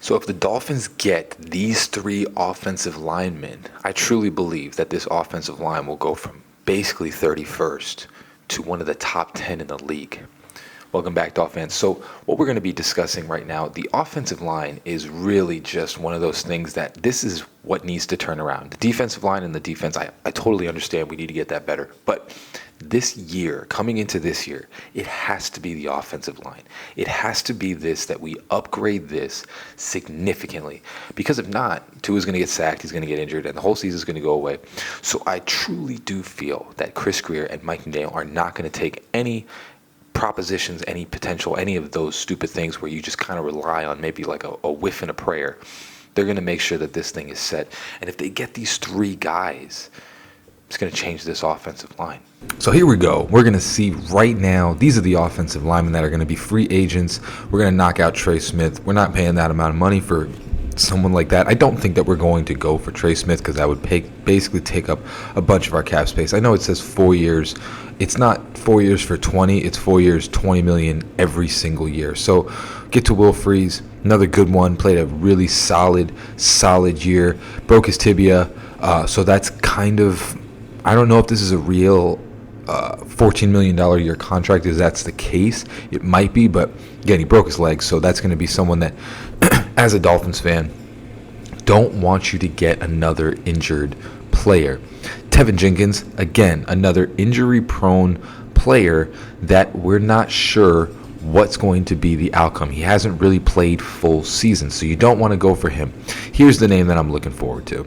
So if the Dolphins get these three offensive linemen, I truly believe that this offensive line will go from basically 31st to one of the top 10 in the league. Welcome back, Dolphins fans. So what we're going to be discussing right now, the offensive line is really just one of those things that this is what needs to turn around. The defensive line and the defense, I totally understand we need to get that better. But this year, coming into this year, it has to be the offensive line. It has to be this, that we upgrade this significantly. Because if not, Tua's going to get sacked, he's going to get injured, and the whole season is going to go away. So I truly do feel that Chris Greer and Mike McDaniel are not going to take any propositions, any potential, any of those stupid things where you just kind of rely on maybe like a whiff and a prayer. They're going to make sure that this thing is set. And if they get these three guys, it's going to change this offensive line. So here we go. We're going to see right now, these are the offensive linemen that are going to be free agents. We're going to knock out Trey Smith. We're not paying that amount of money for someone like that. I don't think that we're going to go for Trey Smith because that would basically take up a bunch of our cap space. I know it says 4 years. It's not 4 years for 20. It's 4 years, 20 million every single year. So get to Will Freeze, another good one. Played a really solid year. Broke his tibia. So that's kind of, I don't know if this is a real $14 million a year contract. If that's the case, it might be. But again, he broke his leg. So that's going to be someone that, as a Dolphins fan, don't want you to get another injured player. Tevin Jenkins, again, another injury-prone player that we're not sure what's going to be the outcome. He hasn't really played full season, so you don't want to go for him. Here's the name that I'm looking forward to.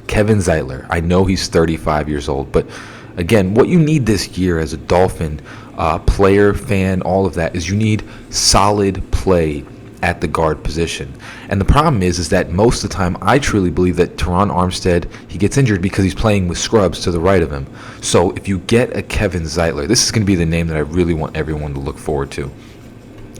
Kevin Zeitler. I know he's 35 years old, but again, what you need this year as a Dolphin player, fan, all of that, is you need solid play at the guard position. And the problem is that most of the time I truly believe that Teron Armstead, he gets injured because he's playing with scrubs to the right of him. So if you get a Kevin Zeitler, this is going to be the name that I really want everyone to look forward to.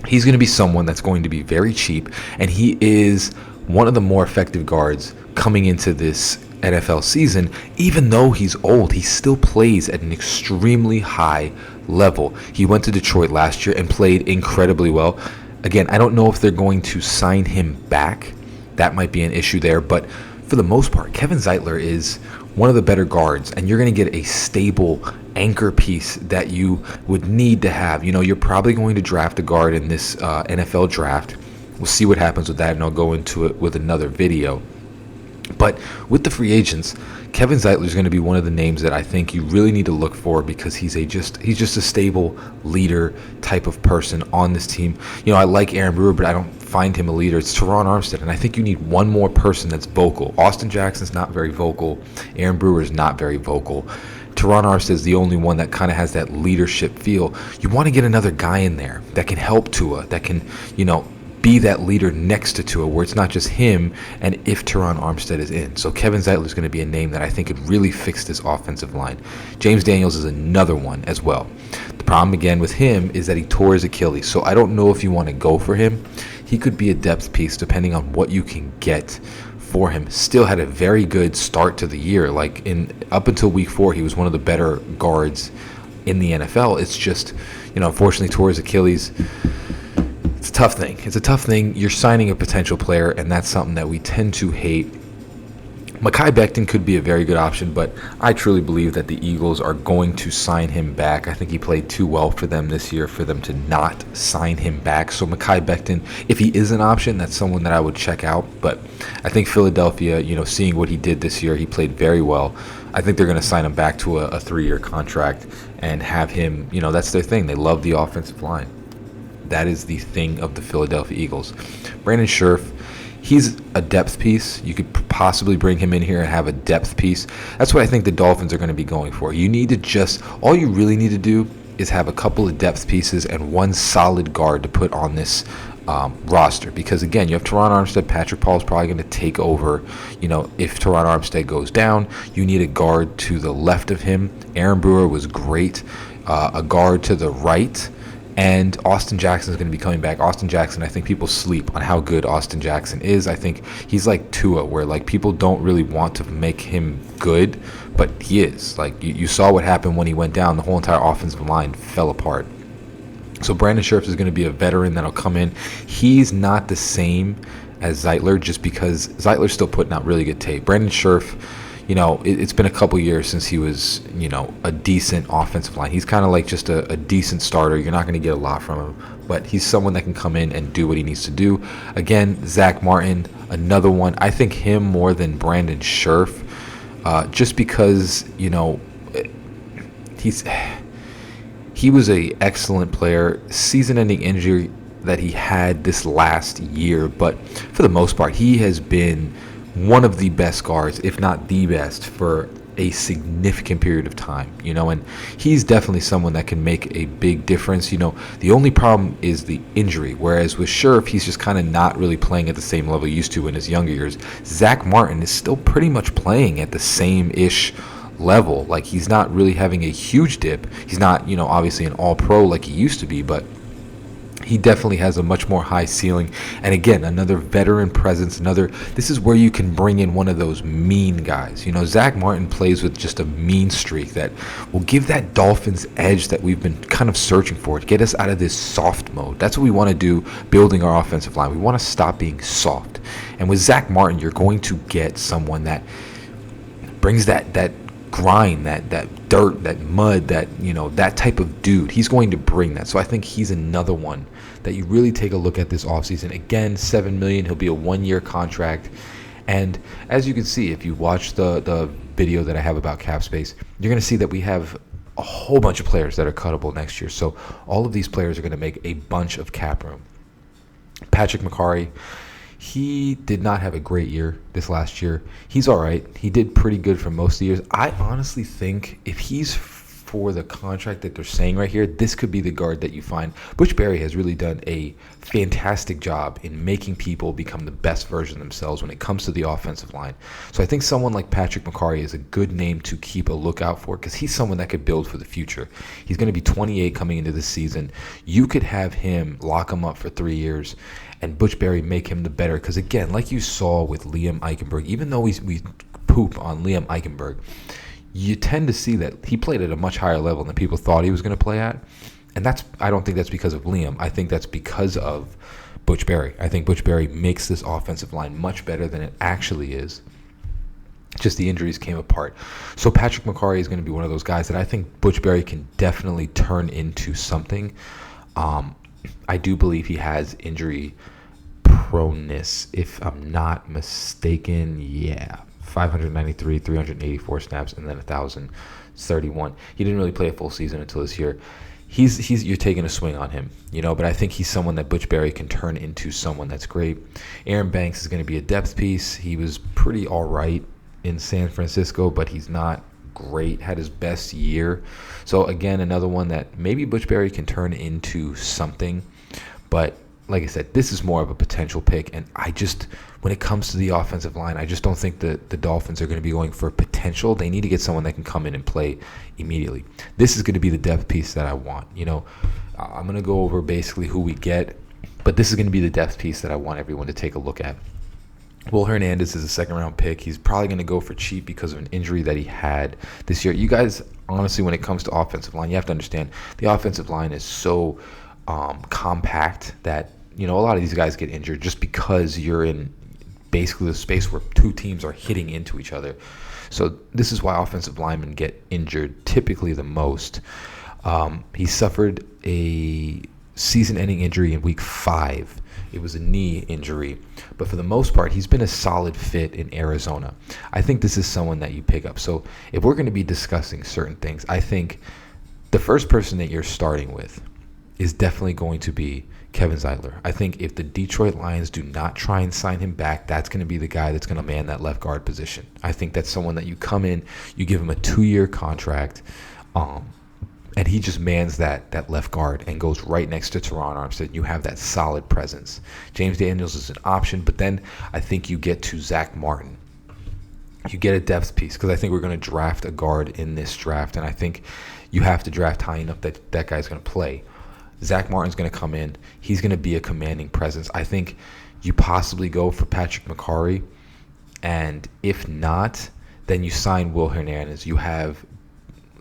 He's going to be someone that's going to be very cheap, and he is one of the more effective guards coming into this NFL season. Even though he's old, he still plays at an extremely high level. He went to Detroit last year and played incredibly well. Again, I don't know if they're going to sign him back. That might be an issue there. But for the most part, Kevin Zeitler is one of the better guards, and you're going to get a stable anchor piece that you would need to have. You know, you're probably going to draft a guard in this NFL draft. We'll see what happens with that, and I'll go into it with another video. But with the free agents, Kevin Zeitler is going to be one of the names that I think you really need to look for because he's just a stable leader type of person on this team. You know, I like Aaron Brewer, but I don't find him a leader. It's Teron Armstead, and I think you need one more person that's vocal. Austin Jackson's not very vocal. Aaron Brewer is not very vocal. Teron Armstead is the only one that kind of has that leadership feel. You want to get another guy in there that can help Tua, that can, you know, be that leader next to Tua, where it's not just him and if Teron Armstead is in. So Kevin Zeitler is going to be a name that I think could really fix this offensive line. James Daniels is another one as well. The problem again with him is that he tore his Achilles, so I don't know if you want to go for him. He could be a depth piece depending on what you can get for him. Still had a very good start to the year. Like up until week 4, he was one of the better guards in the NFL. It's just, you know, unfortunately tore his Achilles. It's a tough thing. It's a tough thing. You're signing a potential player, and that's something that we tend to hate. Mekhi Becton could be a very good option, but I truly believe that the Eagles are going to sign him back. I think he played too well for them this year for them to not sign him back. So Mekhi Becton, if he is an option, that's someone that I would check out. But I think Philadelphia, you know, seeing what he did this year, he played very well. I think they're going to sign him back to a 3-year contract and have him, you know, that's their thing. They love the offensive line. That is the thing of the Philadelphia Eagles. Brandon Scherff, he's a depth piece. You could possibly bring him in here and have a depth piece. That's what I think the Dolphins are going to be going for. You need to all you really need to do is have a couple of depth pieces and one solid guard to put on this roster. Because, again, you have Teron Armstead. Patrick Paul is probably going to take over. You know, if Teron Armstead goes down, you need a guard to the left of him. Aaron Brewer was great. A guard to the right. And Austin Jackson is going to be coming back. Austin Jackson, I think people sleep on how good Austin Jackson is. I think he's like Tua, where like people don't really want to make him good, but he is. Like you saw what happened when he went down. The whole entire offensive line fell apart. So Brandon Scherff is going to be a veteran that'll come in. He's not the same as Zeitler, just because Zeitler's still putting out really good tape. Brandon Scherf, it's been a couple years since he was, a decent offensive line. He's kind of like just a decent starter. You're not going to get a lot from him, but he's someone that can come in and do what he needs to do. Again, Zach Martin, another one. I think him more than Brandon Scherf, just because, he was a excellent player. Season-ending injury that he had this last year, but for the most part, he has been one of the best guards, if not the best, for a significant period of time, and he's definitely someone that can make a big difference. The only problem is the injury, whereas with Scherf, he's just kind of not really playing at the same level he used to in his younger years. Zach Martin is still pretty much playing at the same-ish level. Like, he's not really having a huge dip. He's not, obviously an all-pro like he used to be, but he definitely has a much more high ceiling. And again, another veteran presence, this is where you can bring in one of those mean guys. Zach Martin plays with just a mean streak that will give that Dolphins edge that we've been kind of searching for, to get us out of this soft mode. That's what we want to do building our offensive line. We want to stop being soft. And with Zach Martin, you're going to get someone that brings that grind, that dirt, that mud, that type of dude. He's going to bring that. So I think he's another one that you really take a look at this offseason. Again, $7 million. He'll be a 1-year contract. And as you can see, if you watch the video that I have about cap space, you're going to see that we have a whole bunch of players that are cuttable next year. So all of these players are going to make a bunch of cap room. Patrick McCarry, he did not have a great year this last year. He's all right. He did pretty good for most of the years. I honestly think if he's for the contract that they're saying right here, this could be the guard that you find. Butch Barry has really done a fantastic job in making people become the best version of themselves when it comes to the offensive line. So I think someone like Patrick McCarry is a good name to keep a lookout for, because he's someone that could build for the future. He's going to be 28 coming into this season. You could have him, lock him up for 3 years, and Butch Barry make him the better. Because again, like you saw with Liam Eichenberg, even though we poop on Liam Eichenberg, you tend to see that he played at a much higher level than people thought he was going to play at. And I don't think that's because of Liam. I think that's because of Butch Barry. I think Butch Barry makes this offensive line much better than it actually is. Just the injuries came apart. So Patrick McCarry is going to be one of those guys that I think Butch Barry can definitely turn into something. I do believe he has injury proneness, if I'm not mistaken. Yeah, 593, 384 snaps, and then 1,031. He didn't really play a full season until this year. You're taking a swing on him, but I think he's someone that Butch Barry can turn into someone that's great. Aaron Banks is going to be a depth piece. He was pretty all right in San Francisco, but he's not great. Had his best year. So again, another one that maybe Butch Barry can turn into something. But like I said, this is more of a potential pick. And when it comes to the offensive line, I just don't think that the Dolphins are going to be going for potential. They need to get someone that can come in and play immediately. This is going to be the depth piece that I want. I'm going to go over basically who we get, but this is going to be the depth piece that I want everyone to take a look at. Will Hernandez is a second-round pick. He's probably going to go for cheap because of an injury that he had this year. You guys, honestly, when it comes to offensive line, you have to understand the offensive line is so compact that, a lot of these guys get injured just because you're in basically the space where two teams are hitting into each other. So this is why offensive linemen get injured typically the most. He suffered a season-ending injury in week 5. It was a knee injury. But for the most part, he's been a solid fit in Arizona. I think this is someone that you pick up. So if we're going to be discussing certain things, I think the first person that you're starting with is definitely going to be Kevin Zeitler. I think if the Detroit Lions do not try and sign him back, that's going to be the guy that's going to man that left guard position. I think that's someone that you come in, you give him a 2-year contract, and he just mans that left guard and goes right next to Teron Armstead. You have that solid presence. James Daniels is an option, but then I think you get to Zach Martin. You get a depth piece, because I think we're going to draft a guard in this draft, and I think you have to draft high enough that that guy's going to play. Zach Martin's going to come in. He's going to be a commanding presence. I think you possibly go for Patrick McCarry, and if not, then you sign Will Hernandez. You have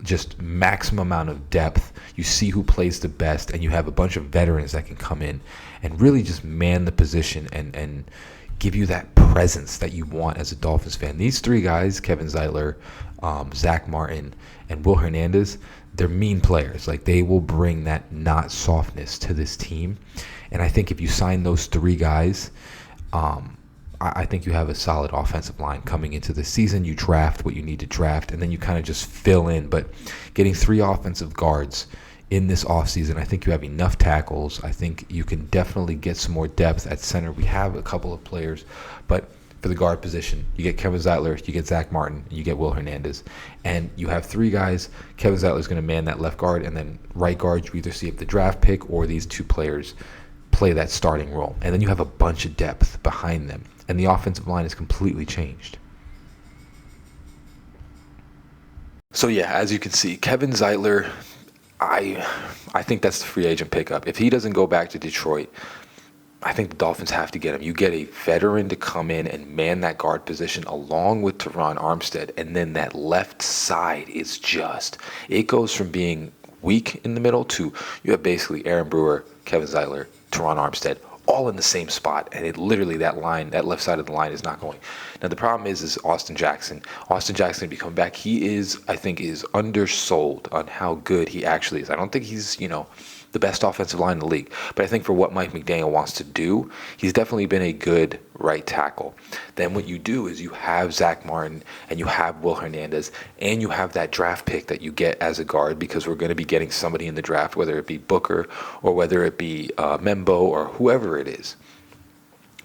just maximum amount of depth. You see who plays the best, and you have a bunch of veterans that can come in and really just man the position and give you that presence that you want as a Dolphins fan. These three guys, Kevin Zeitler, Zach Martin, and Will Hernandez, they're mean players. Like, they will bring that not softness to this team. And I think if you sign those three guys, I think you have a solid offensive line coming into the season. You draft what you need to draft, and then you kind of just fill in. But getting three offensive guards in this offseason, I think you have enough tackles. I think you can definitely get some more depth at center. We have a couple of players, but for the guard position, you get Kevin Zeitler, you get Zach Martin, and you get Will Hernandez. And you have three guys. Kevin Zeitler is going to man that left guard, and then right guard, you either see if the draft pick or these two players play that starting role. And then you have a bunch of depth behind them. And the offensive line is completely changed. So yeah, as you can see, Kevin Zeitler, I think that's the free agent pickup. If he doesn't go back to Detroit, I think the Dolphins have to get him. You get a veteran to come in and man that guard position along with Teron Armstead, and then that left side is just, it goes from being weak in the middle to you have basically Aaron Brewer, Kevin Zeitler, Teron Armstead, all in the same spot, and it literally, that line, that left side of the line is not going. Now the problem is Austin Jackson. Austin Jackson, to come back, I think is undersold on how good he actually is. I don't think he's, the best offensive line in the league, but I think for what Mike McDaniel wants to do, he's definitely been a good right tackle. Then what you do is you have Zach Martin and you have Will Hernandez, and you have that draft pick that you get as a guard, because we're going to be getting somebody in the draft, whether it be Booker or whether it be Membo or whoever it is.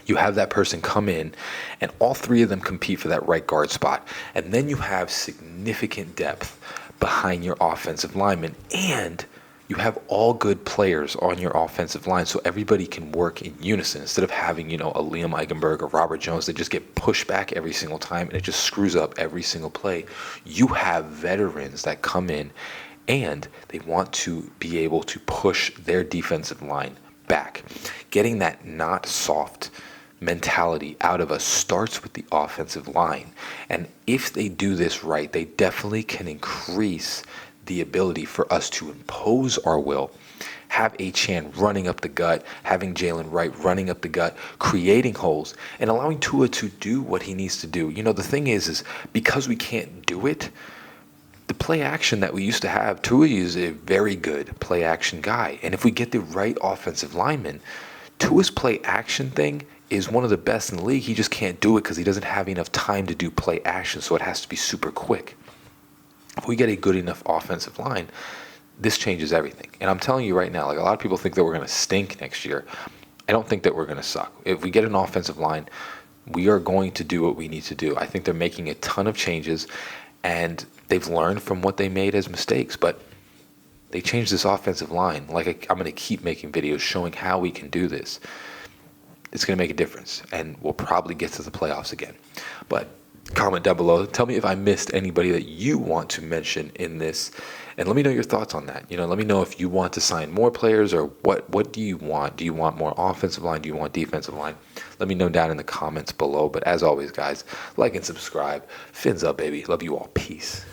You have that person come in, and all three of them compete for that right guard spot. And then you have significant depth behind your offensive linemen, and you have all good players on your offensive line, so everybody can work in unison instead of having, a Liam Eichenberg or Robert Jones that just get pushed back every single time and it just screws up every single play. You have veterans that come in and they want to be able to push their defensive line back. Getting that not soft mentality out of us starts with the offensive line. And if they do this right, they definitely can increase the ability for us to impose our will, have Achane running up the gut, having Jalen Wright running up the gut, creating holes, and allowing Tua to do what he needs to do. The thing is because we can't do it, the play action that we used to have, Tua is a very good play action guy. And if we get the right offensive lineman, Tua's play action thing is one of the best in the league. He just can't do it because he doesn't have enough time to do play action, so it has to be super quick. If we get a good enough offensive line, this changes everything. And I'm telling you right now, like, a lot of people think that we're going to stink next year. I don't think that we're going to suck. If we get an offensive line, we are going to do what we need to do. I think they're making a ton of changes, and they've learned from what they made as mistakes, but they changed this offensive line. Like, I'm going to keep making videos showing how we can do this. It's going to make a difference, and we'll probably get to the playoffs again. But comment down below. Tell me if I missed anybody that you want to mention in this, and let me know your thoughts on that. Let me know if you want to sign more players, or what do you want? Do you want more offensive line? Do you want defensive line? Let me know down in the comments below. But as always, guys, like and subscribe. Fins up, baby. Love you all. Peace.